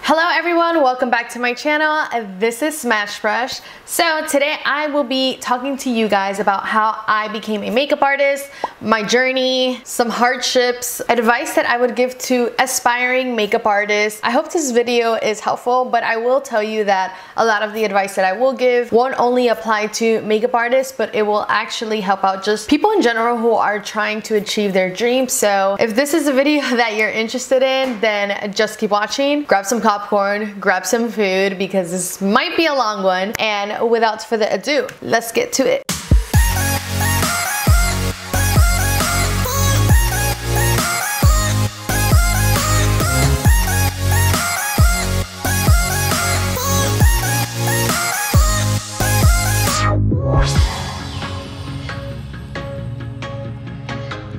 Hello everyone, welcome back to my channel. This is Smashbrush. So today I will be talking to you guys about how I became a makeup artist, my journey, some hardships, advice that I would give to aspiring makeup artists. I hope this video is helpful, but I will tell you that a lot of the advice that I will give won't only apply to makeup artists, but it will actually help out just people in general who are trying to achieve their dreams. So if this is a video that you're interested in, then just keep watching. Grab some popcorn, grab some food because this might be a long one, and without further ado, let's get to it.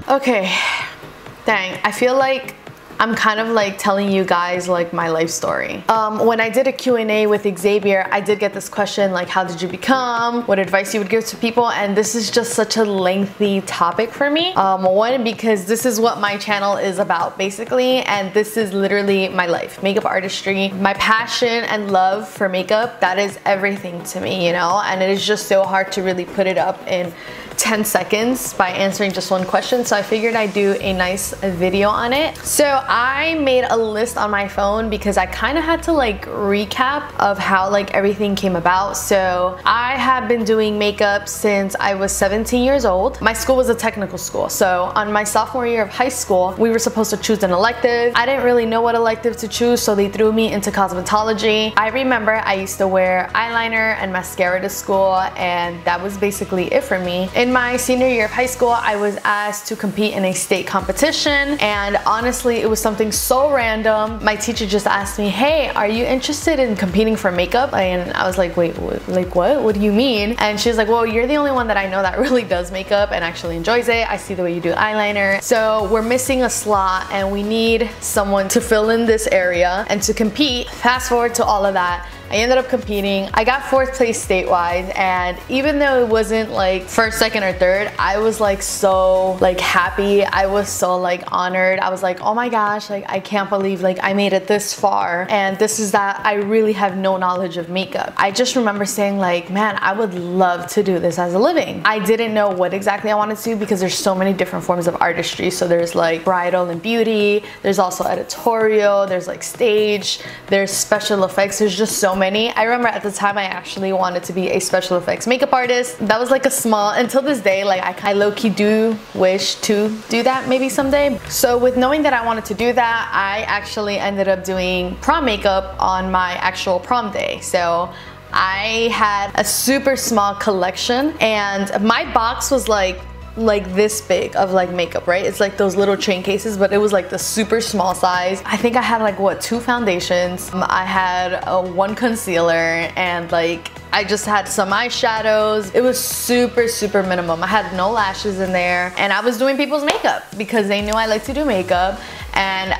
Okay, dang, I feel like I'm kind of like telling you guys like my life story. When I did a Q&A with Xavier, I did get this question like, how did you become? What advice you would give to people? And this is just such a lengthy topic for me. One, because this is what my channel is about basically, and this is literally my life. Makeup artistry, my passion and love for makeup, that is everything to me, you know? And it is just so hard to really put it up in 10 seconds by answering just one question, so I figured I'd do a nice video on it. So I made a list on my phone because I kind of had to like recap of how like everything came about. So I have been doing makeup since I was 17 years old. My school was a technical school, so on my sophomore year of high school we were supposed to choose an elective. I didn't really know what elective to choose, so they threw me into cosmetology. I remember I used to wear eyeliner and mascara to school, and that was basically it for me. In my senior year of high school, I was asked to compete in a state competition, and honestly it was something so random. My teacher just asked me, hey, are you interested in competing for makeup? And I was like, wait, what do you mean? And she was like, well, you're the only one that I know that really does makeup and actually enjoys it. I see the way you do eyeliner, so we're missing a slot and we need someone to fill in this area and to compete. Fast forward to all of that, I ended up competing. I got 4th place statewide, and even though it wasn't like 1st, 2nd, or 3rd, I was like so like happy. I was so like honored. I was like, oh my gosh, like I can't believe like I made it this far, and this is that I really have no knowledge of makeup. I just remember saying like, man, I would love to do this as a living. I didn't know what exactly I wanted to do because there's so many different forms of artistry. So there's like bridal and beauty, there's also editorial, there's like stage, there's special effects, there's just so many. I remember at the time I actually wanted to be a special effects makeup artist. That was like a small, until this day, like I low-key do wish to do that maybe someday. So with knowing that I wanted to do that, I actually ended up doing prom makeup on my actual prom day. So I had a super small collection, and my box was like this big of like makeup, right? It's like those little chain cases, but it was like the super small size. I think I had like what, 2 foundations. I had 1 concealer, and like I just had some eyeshadows. It was super minimum. I had no lashes in there, and I was doing people's makeup because they knew I like to do makeup. And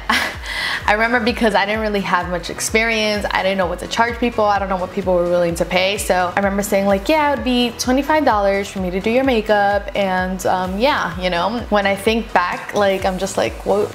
I remember because I didn't really have much experience, I didn't know what to charge people, I don't know what people were willing to pay. So I remember saying like, yeah, it would be $25 for me to do your makeup. And yeah, you know, when I think back, like I'm just like, whoa,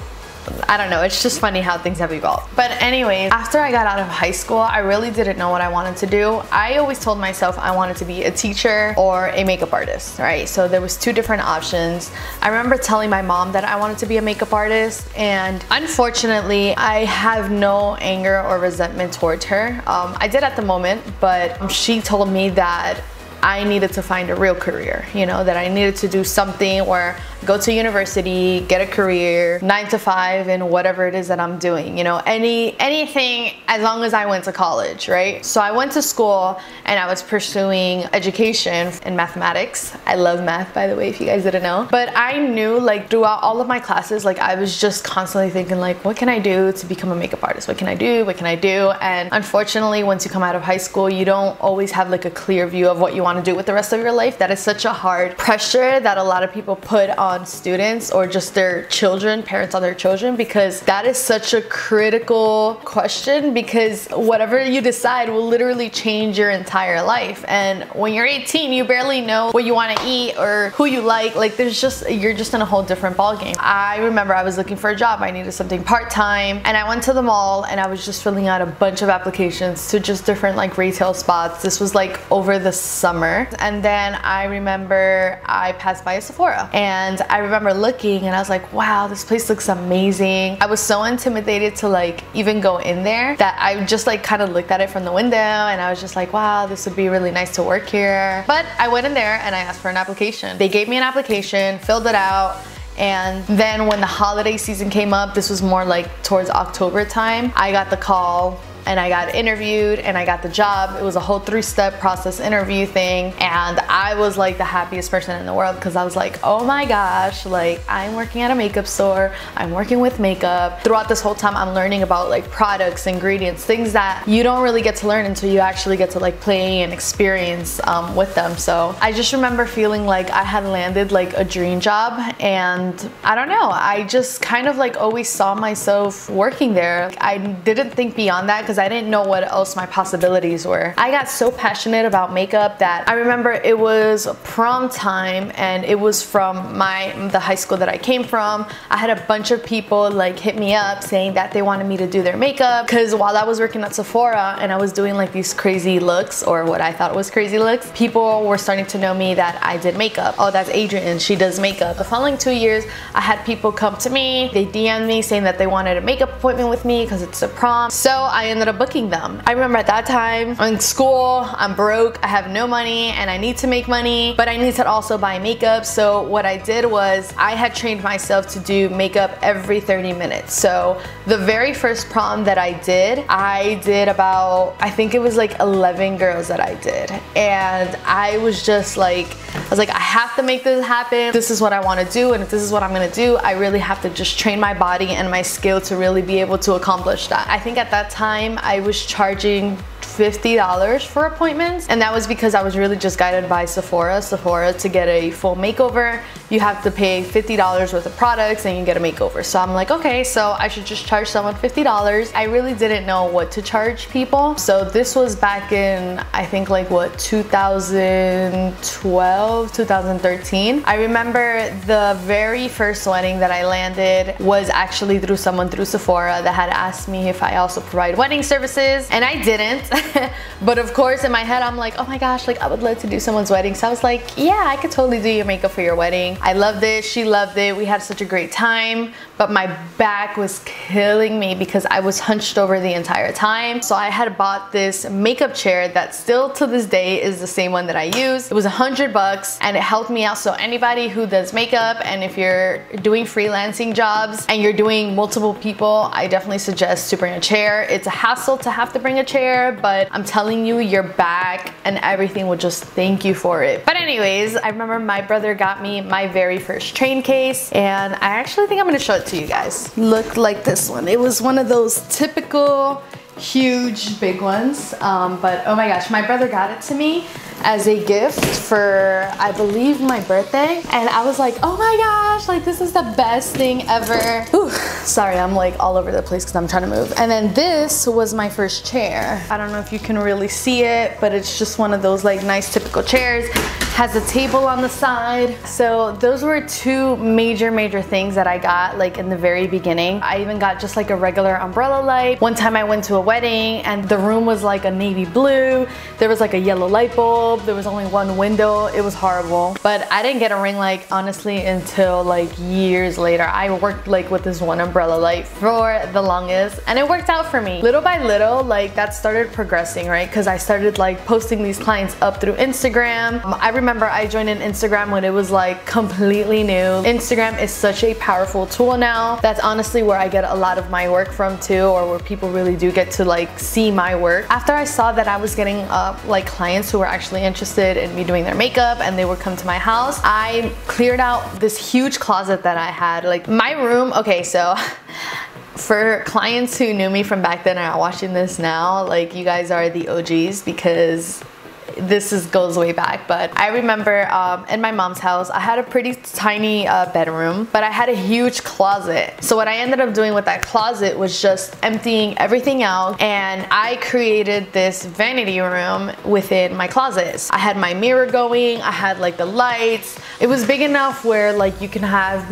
I don't know, it's just funny how things have evolved. But anyways, after I got out of high school, I really didn't know what I wanted to do. I always told myself I wanted to be a teacher or a makeup artist, right? So there was 2 different options. I remember telling my mom that I wanted to be a makeup artist, and unfortunately, I have no anger or resentment towards her. I did at the moment, but she told me that I needed to find a real career, you know, that I needed to do something where go to university, get a career, 9 to 5 in whatever it is that I'm doing, you know, anything as long as I went to college, right? So I went to school and I was pursuing education in mathematics. I love math, by the way, if you guys didn't know. But I knew like throughout all of my classes, like I was just constantly thinking like, what can I do to become a makeup artist? What can I do? What can I do? And unfortunately, once you come out of high school, you don't always have like a clear view of what you want to do with the rest of your life. That is such a hard pressure that a lot of people put on on students or just their children, parents on their children, because that is such a critical question, because whatever you decide will literally change your entire life. And when you're 18, you barely know what you want to eat or who you like. Like you're just in a whole different ballgame. I remember I was looking for a job. I needed something part-time, and I went to the mall and I was just filling out a bunch of applications to just different like retail spots. This was like over the summer. And then I remember I passed by a Sephora, and I remember looking and I was like, wow, this place looks amazing. I was so intimidated to like even go in there that I just like kind of looked at it from the window, and I was just like, wow, this would be really nice to work here. But I went in there and I asked for an application. They gave me an application, filled it out. And then when the holiday season came up, this was more like towards October time, I got the call and I got interviewed and I got the job. It was a whole 3-step process interview thing, and I was like the happiest person in the world, because I was like, oh my gosh, like I'm working at a makeup store, I'm working with makeup. Throughout this whole time I'm learning about like products, ingredients, things that you don't really get to learn until you actually get to like play and experience with them. So I just remember feeling like I had landed like a dream job, and I don't know, I just kind of like always saw myself working there. I didn't think beyond that because I didn't know what else my possibilities were. I got so passionate about makeup that I remember it was prom time, and it was from the high school that I came from. I had a bunch of people like hit me up saying that they wanted me to do their makeup, because while I was working at Sephora and I was doing like these crazy looks, or what I thought was crazy looks, people were starting to know me that I did makeup. Oh, that's Adrian, she does makeup. The following 2 years I had people come to me, they DM'd me saying that they wanted a makeup appointment with me because it's a prom. So I ended up booking them. I remember at that time, I'm in school, I'm broke, I have no money, and I need to make money, but I need to also buy makeup. So what I did was I had trained myself to do makeup every 30 minutes. So the very first prom that I did about, I think it was like 11 girls that I did. And I was just like, I have to make this happen. This is what I want to do, and if this is what I'm gonna do, I really have to just train my body and my skill to really be able to accomplish that. I think at that time I was charging $50 for appointments, and that was because I was really just guided by Sephora. To get a full makeover, you have to pay $50 worth of products and you get a makeover. So I'm like, okay, so I should just charge someone $50. I really didn't know what to charge people. So this was back in, I think like what, 2012, 2013. I remember the very first wedding that I landed was actually through someone through Sephora that had asked me if I also provide wedding services, and I didn't. But of course in my head I'm like, oh my gosh, like I would love to do someone's wedding. So I was like, yeah, I could totally do your makeup for your wedding. I loved it, she loved it, we had such a great time, but my back was killing me because I was hunched over the entire time. So I had bought this makeup chair that still to this day is the same one that I use. It was $100 and it helped me out. So anybody who does makeup, and if you're doing freelancing jobs and you're doing multiple people, I definitely suggest to bring a chair. It's a hassle to have to bring a chair, but I'm telling you, your back and everything will just thank you for it. But anyways, I remember my brother got me my very first train case, and I actually think I'm gonna show it to you guys. Looked like this one. It was one of those typical huge big ones, but oh my gosh, my brother got it to me as a gift for, I believe, my birthday, and I was like, oh my gosh, like this is the best thing ever. Whew, sorry, I'm like all over the place because I'm trying to move. And then this was my first chair. I don't know if you can really see it, but it's just one of those like nice typical chairs. Has a table on the side. So those were two major things that I got like in the very beginning. I even got just like a regular umbrella light. One time I went to a wedding and the room was like a navy blue. There was like a yellow light bulb. There was only one window. It was horrible. But I didn't get a ring light honestly until like years later. I worked like with this one umbrella light for the longest, and it worked out for me. Little by little, like that started progressing, right? Because I started like posting these clients up through Instagram. I remember I joined an Instagram when it was like completely new. Instagram is such a powerful tool now. That's honestly where I get a lot of my work from too, or where people really do get to like see my work. After I saw that I was getting like clients who were actually interested in me doing their makeup and they would come to my house, I cleared out this huge closet that I had. Like my room, okay, so for clients who knew me from back then and are watching this now, like you guys are the OGs, because goes way back, but I remember in my mom's house, I had a pretty tiny bedroom, but I had a huge closet. So what I ended up doing with that closet was just emptying everything out, and I created this vanity room within my closets. I had my mirror going, I had like the lights. It was big enough where like you can have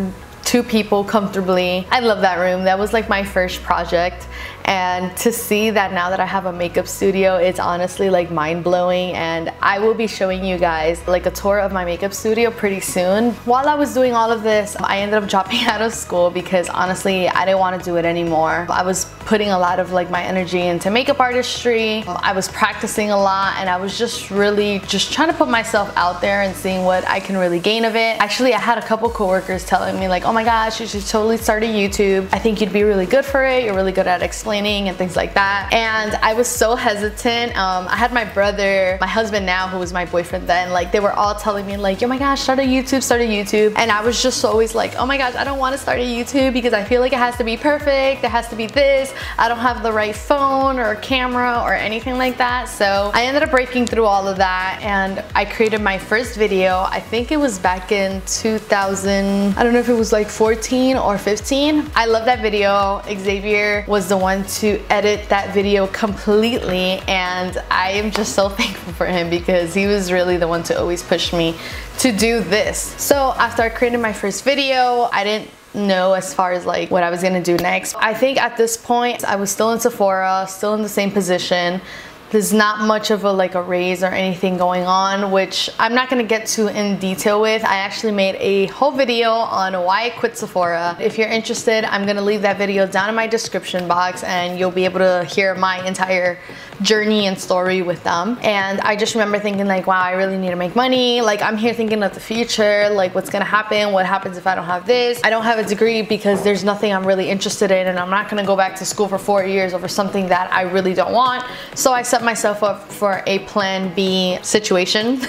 2 people comfortably. I love that room. That was like my first project. And to see that now that I have a makeup studio, it's honestly like mind-blowing, and I will be showing you guys like a tour of my makeup studio pretty soon. While I was doing all of this, I ended up dropping out of school because honestly I didn't want to do it anymore. I was putting a lot of like my energy into makeup artistry. I was practicing a lot, and I was just really just trying to put myself out there and seeing what I can really gain of it. Actually, I had a couple coworkers telling me like, oh my gosh, you should totally start a YouTube. I think you'd be really good for it. You're really good at explaining and things like that. And I was so hesitant. I had my brother, my husband now, who was my boyfriend then, like they were all telling me like, oh my gosh, start a YouTube. And I was just always like, oh my gosh, I don't want to start a YouTube because I feel like it has to be perfect. It has to be this. I don't have the right phone or camera or anything like that. So I ended up breaking through all of that, and I created my first video. I think it was back in 2000, I don't know if it was like 14 or 15. I love that video. Xavier was the one to edit that video completely, and I am just so thankful for him because he was really the one to always push me to do this. So after I created my first video, I didn't know as far as like what I was gonna do next. I think at this point I was still in Sephora, still in the same position. There's not much of a raise or anything going on, which I'm not gonna get to in detail with. I actually made a whole video on why I quit Sephora. If you're interested, I'm gonna leave that video down in my description box, and you'll be able to hear my entire journey and story with them. And I just remember thinking like, wow, I really need to make money. Like I'm here thinking of the future, like what's gonna happen, what happens if I don't have this. I don't have a degree because there's nothing I'm really interested in, and I'm not gonna go back to school for 4 years over something that I really don't want. So I set myself up for a plan B situation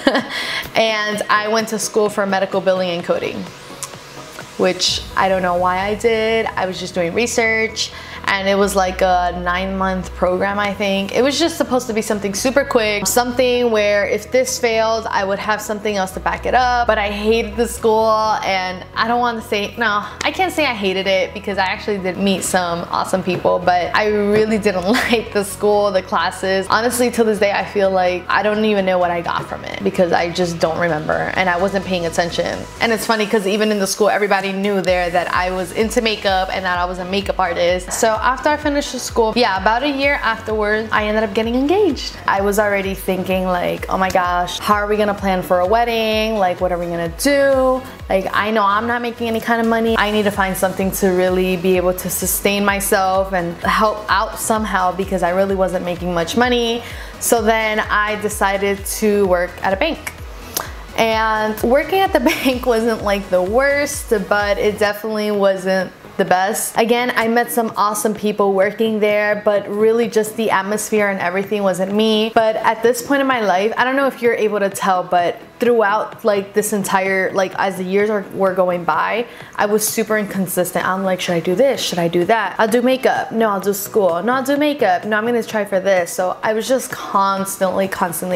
and I went to school for medical billing and coding, which I don't know why I did. I was just doing research, and it was like a 9-month program, I think. It was just supposed to be something super quick, something where if this failed, I would have something else to back it up. But I hated the school, and I don't want to say, no, I can't say I hated it because I actually did meet some awesome people, but I really didn't like the school, the classes. Honestly, till this day, I feel like I don't even know what I got from it because I just don't remember, and I wasn't paying attention. And it's funny because even in the school, everybody knew there that I was into makeup and that I was a makeup artist. So after I finished the school, yeah, about a year afterwards, I ended up getting engaged. I was already thinking like, oh my gosh, how are we gonna plan for a wedding? Like, what are we gonna do? Like, I know I'm not making any kind of money. I need to find something to really be able to sustain myself and help out somehow because I really wasn't making much money. So then I decided to work at a bank. And working at the bank wasn't like the worst, but it definitely wasn't the best. Again, I met some awesome people working there, but really just the atmosphere and everything wasn't me. But at this point in my life, I don't know if you're able to tell, but throughout like this entire, like as the years were going by, I was super inconsistent. I'm like, should I do this? Should I do that? I'll do makeup. No, I'll do school. No, I'll do makeup. No, I'm gonna try for this. So I was just constantly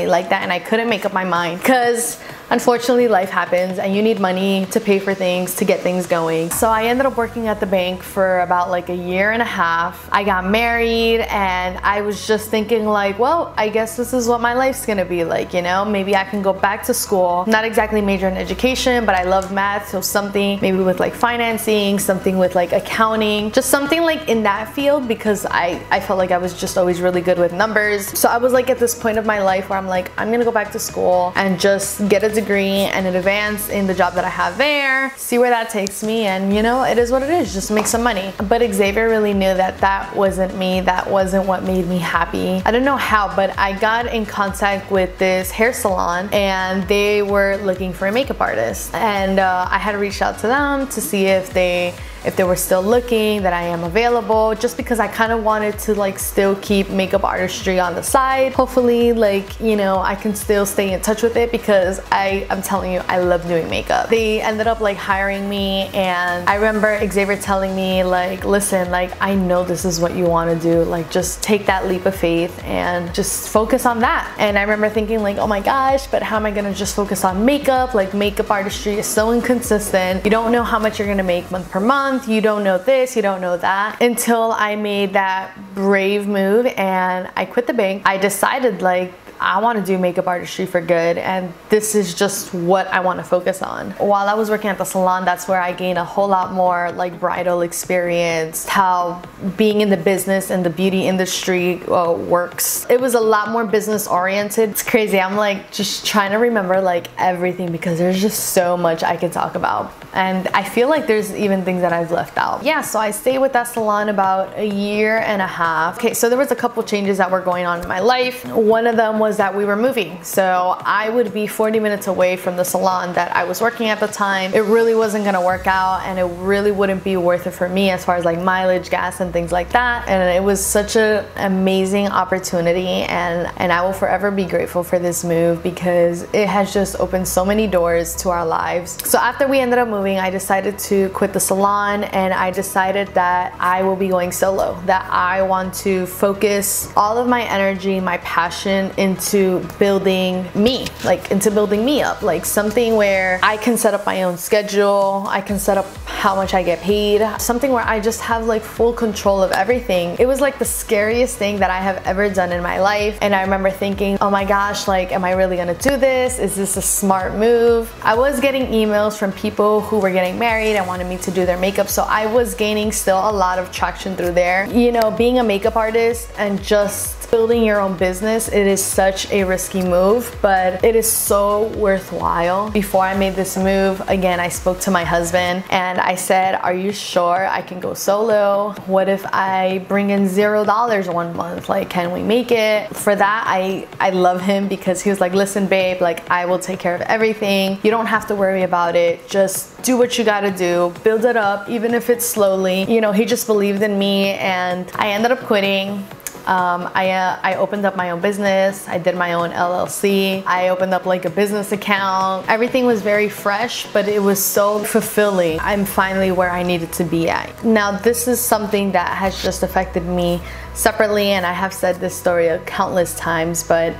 like that, and I couldn't make up my mind because unfortunately life happens and you need money to pay for things, to get things going. So I ended up working at the bank for about like a year and a half. I got married, and I was just thinking like, well, I guess this is what my life's gonna be like, you know? Maybe I can go back to school. Not exactly major in education, but I love math, so something maybe with like financing, something with like accounting, just something like in that field, because I felt like I was just always really good with numbers. So I was like at this point of my life where I'm like, I'm gonna go back to school and just get a degree and advance in the job that I have there, see where that takes me, and you know, it is what it is, just make some money. But Xavier really knew that that wasn't me, that wasn't what made me happy. I don't know how, but I got in contact with this hair salon, and they were looking for a makeup artist, and I had reached out to them to see if they if they were still looking, that I am available, just because I kind of wanted to like still keep makeup artistry on the side. Hopefully, like, you know, I can still stay in touch with it, because I'm telling you, I love doing makeup. They ended up like hiring me, and I remember Xavier telling me like, listen, like, I know this is what you want to do, like just take that leap of faith and just focus on that. And I remember thinking like, oh my gosh, but how am I gonna just focus on makeup? Like, makeup artistry is so inconsistent. You don't know how much you're gonna make month per month. You don't know this, you don't know that. Until I made that brave move and I quit the bank. I decided like, I want to do makeup artistry for good, and this is just what I want to focus on. While I was working at the salon, that's where I gained a whole lot more like bridal experience, how being in the business and the beauty industry works. It was a lot more business oriented. It's crazy. I'm like just trying to remember like everything, because there's just so much I can talk about, and I feel like there's even things that I've left out. Yeah, so I stayed with that salon about a year and a half. Okay, so there was a couple changes that were going on in my life. One of them was that we were moving. So I would be 40 minutes away from the salon that I was working at the time. It really wasn't gonna work out, and it really wouldn't be worth it for me as far as like mileage, gas, and things like that. And it was such an amazing opportunity, and I will forever be grateful for this move, because it has just opened so many doors to our lives. So after we ended up moving, I decided to quit the salon, and I decided that I will be going solo, that I want to focus all of my energy, my passion into building me, like into building me up, like something where I can set up my own schedule, I can set up how much I get paid, something where I just have like full control of everything. It was like the scariest thing that I have ever done in my life, and I remember thinking, oh my gosh, like, am I really gonna do this? Is this a smart move? I was getting emails from people who were getting married and wanted me to do their makeup, so I was gaining still a lot of traction through there. You know, being a makeup artist and just building your own business, it is such a risky move, but it is so worthwhile. Before I made this move, again, I spoke to my husband and I said, are you sure I can go solo? What if I bring in $0 one month? Like, can we make it? For that, I love him, because he was like, listen babe, like, I will take care of everything. You don't have to worry about it. Just do what you gotta do. Build it up, even if it's slowly. You know, he just believed in me, and I ended up quitting. I opened up my own business. I did my own LLC. I opened up like a business account. Everything was very fresh, but it was so fulfilling. I'm finally where I needed to be at. Now, this is something that has just affected me separately, and I have said this story countless times, but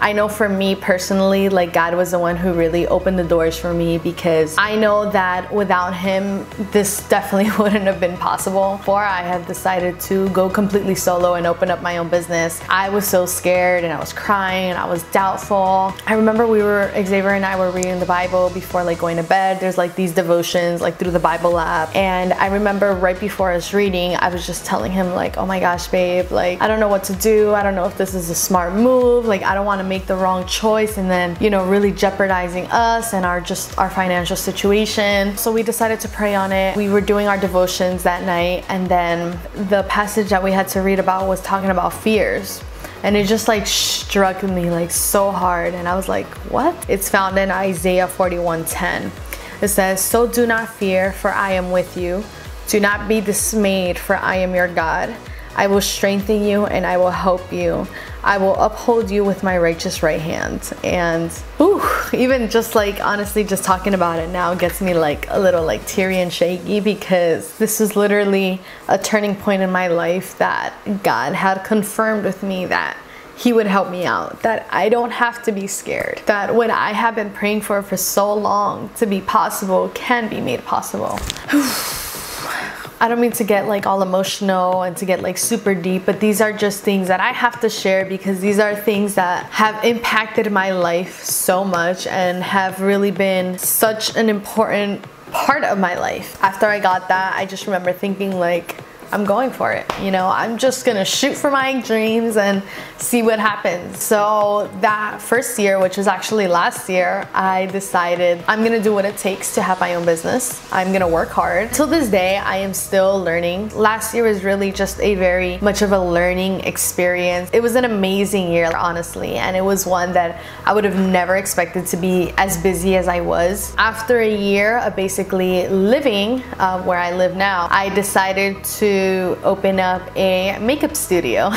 I know for me personally, like, God was the one who really opened the doors for me, because I know that without him, this definitely wouldn't have been possible. Before I had decided to go completely solo and open up my own business, I was so scared and I was crying and I was doubtful. I remember Xavier and I were reading the Bible before like going to bed. There's like these devotions like through the Bible app. And I remember right before I was reading, I was just telling him like, oh my gosh, babe, like, I don't know what to do. I don't know if this is a smart move. Like, I don't want to make the wrong choice and then, you know, really jeopardizing us and our financial situation. So we decided to pray on it. We were doing our devotions that night, and then the passage that we had to read about was talking about fears. And it just like struck me like so hard, and I was like, what? It's found in Isaiah 41:10. It says, so do not fear, for I am with you. Do not be dismayed, for I am your God. I will strengthen you and I will help you. I will uphold you with my righteous right hand. And even just like honestly just talking about it now gets me like a little like teary and shaky, because this is literally a turning point in my life that God had confirmed with me that he would help me out, that I don't have to be scared, that what I have been praying for so long to be possible can be made possible. I don't mean to get like all emotional and to get like super deep, but these are just things that I have to share, because these are things that have impacted my life so much and have really been such an important part of my life. After I got that, I just remember thinking like, I'm going for it. You know, I'm just gonna shoot for my dreams and see what happens. So that first year, which was actually last year, I decided I'm gonna do what it takes to have my own business. I'm gonna work hard. Till this day, I am still learning. Last year was really just a very much of a learning experience. It was an amazing year, honestly, and it was one that I would have never expected to be as busy as I was. After a year of basically living where I live now, I decided to open up a makeup studio.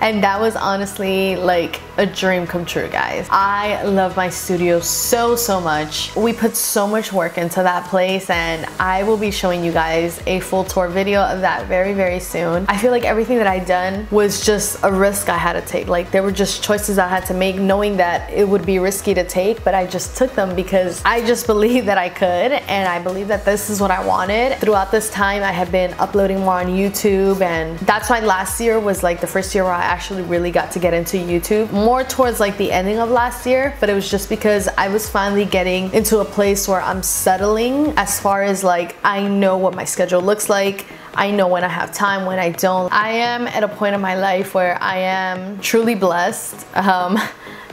And that was honestly like a dream come true, guys. I love my studio so much. We put so much work into that place, and I will be showing you guys a full tour video of that very soon. I feel like everything that I done was just a risk I had to take. Like, there were just choices I had to make, knowing that it would be risky to take, but I just took them because I just believed that I could, and I believed that this is what I wanted. Throughout this time, I have been uploading more on YouTube, and that's why last year was like the first year where I actually really got to get into YouTube. More towards like the ending of last year, but it was just because I was finally getting into a place where I'm settling as far as like, I know what my schedule looks like. I know when I have time, when I don't. I am at a point in my life where I am truly blessed.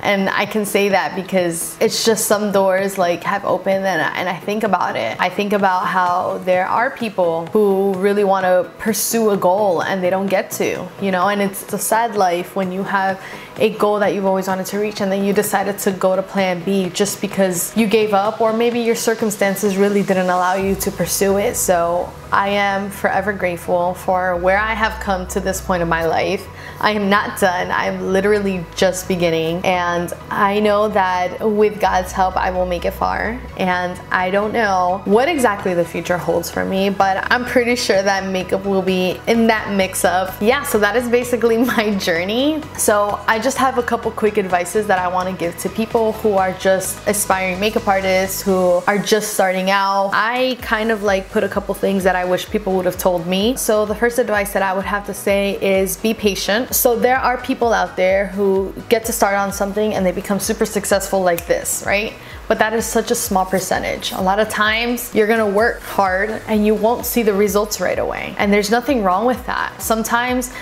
And I can say that because it's just some doors like have opened, and I think about it. I think about how there are people who really want to pursue a goal and they don't get to, you know, and it's a sad life when you have a goal that you've always wanted to reach and then you decided to go to plan B just because you gave up, or maybe your circumstances really didn't allow you to pursue it. So I am forever grateful for where I have come to this point of my life. I am not done. I'm literally just beginning, and I know that with God's help I will make it far, and I don't know what exactly the future holds for me, but I'm pretty sure that makeup will be in that mix up. Yeah, so that is basically my journey. So I just have a couple quick advices that I want to give to people who are just aspiring makeup artists, who are just starting out. I kind of like put a couple things that I wish people would have told me. So the first advice that I would have to say is be patient. So there are people out there who get to start on something and they become super successful like this, right? But that is such a small percentage. A lot of times you're gonna work hard and you won't see the results right away. And there's nothing wrong with that. Sometimes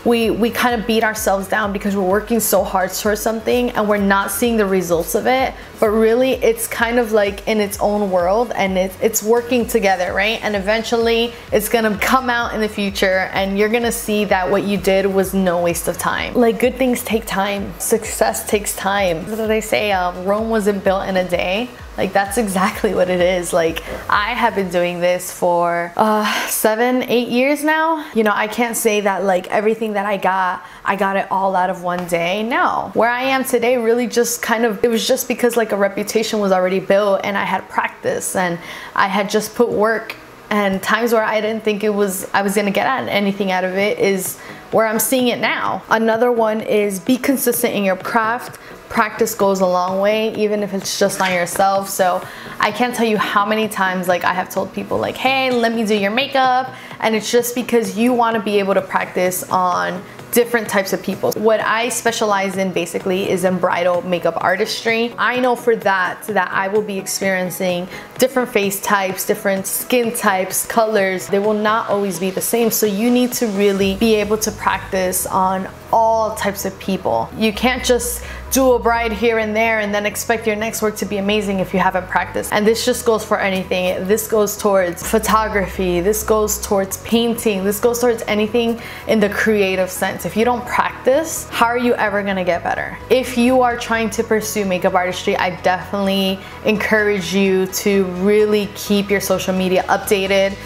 we kind of beat ourselves down because we're working so hard towards something and we're not seeing the results of it, but really it's kind of like in its own world, and it's working together, right? And eventually it's gonna come out in the future and you're gonna see that what you did was no waste of time. Like, good things take time. Success takes time. What do they say? Rome wasn't built in a day. Like, that's exactly what it is. Like, I have been doing this for 7-8 years now. You know, I can't say that like everything that I got it all out of one day. No. Where I am today really just kind of, it was just because like a reputation was already built and I had practice and I had just put work, and times where I didn't think I was gonna get anything out of it is where I'm seeing it now. Another one is be consistent in your craft. Practice goes a long way, even if it's just on yourself. So I can't tell you how many times like I have told people like, hey, let me do your makeup, and it's just because you want to be able to practice on different types of people. What I specialize in basically is in bridal makeup artistry. I know for that I will be experiencing different face types, different skin types, colors. They will not always be the same. So you need to really be able to practice on all types of people. You can't just do a bride here and there and then expect your next work to be amazing if you haven't practiced. And this just goes for anything. This goes towards photography, this goes towards painting, this goes towards anything in the creative sense. If you don't practice, how are you ever gonna get better? If you are trying to pursue makeup artistry, I definitely encourage you to really keep your social media updated,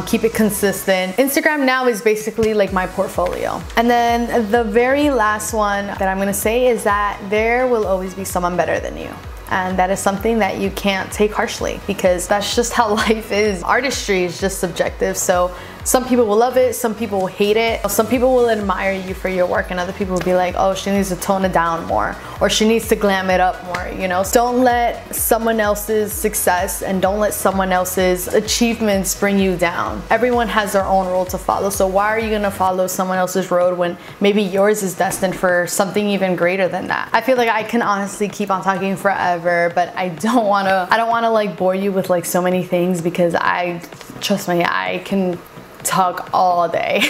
keep it consistent. Instagram now is basically like my portfolio. And then the very last one that I'm gonna say is that there will always be someone better than you. And that is something that you can't take harshly, because that's just how life is. Artistry is just subjective. So some people will love it, some people will hate it. Some people will admire you for your work, and other people will be like, oh, she needs to tone it down more, or she needs to glam it up more, you know? So don't let someone else's success and don't let someone else's achievements bring you down. Everyone has their own role to follow. So why are you gonna follow someone else's road when maybe yours is destined for something even greater than that? I feel like I can honestly keep on talking forever, but I don't wanna like bore you with like so many things, because trust me, I can talk all day.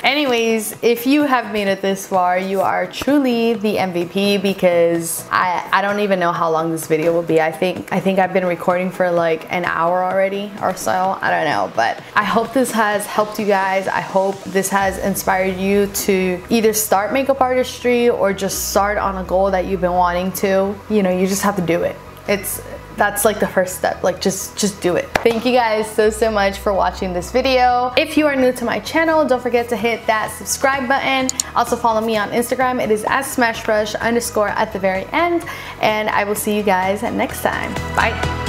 Anyways, if you have made it this far, you are truly the MVP, because I don't even know how long this video will be. I think I've been recording for like an hour already or so. I don't know, but I hope this has helped you guys. I hope this has inspired you to either start makeup artistry or just start on a goal that you've been wanting to. You know, you just have to do it. That's like the first step. Like just do it. Thank you guys so much for watching this video. If you are new to my channel, don't forget to hit that subscribe button. Also follow me on Instagram. It is @Smashbrush_ at the very end. And I will see you guys next time. Bye.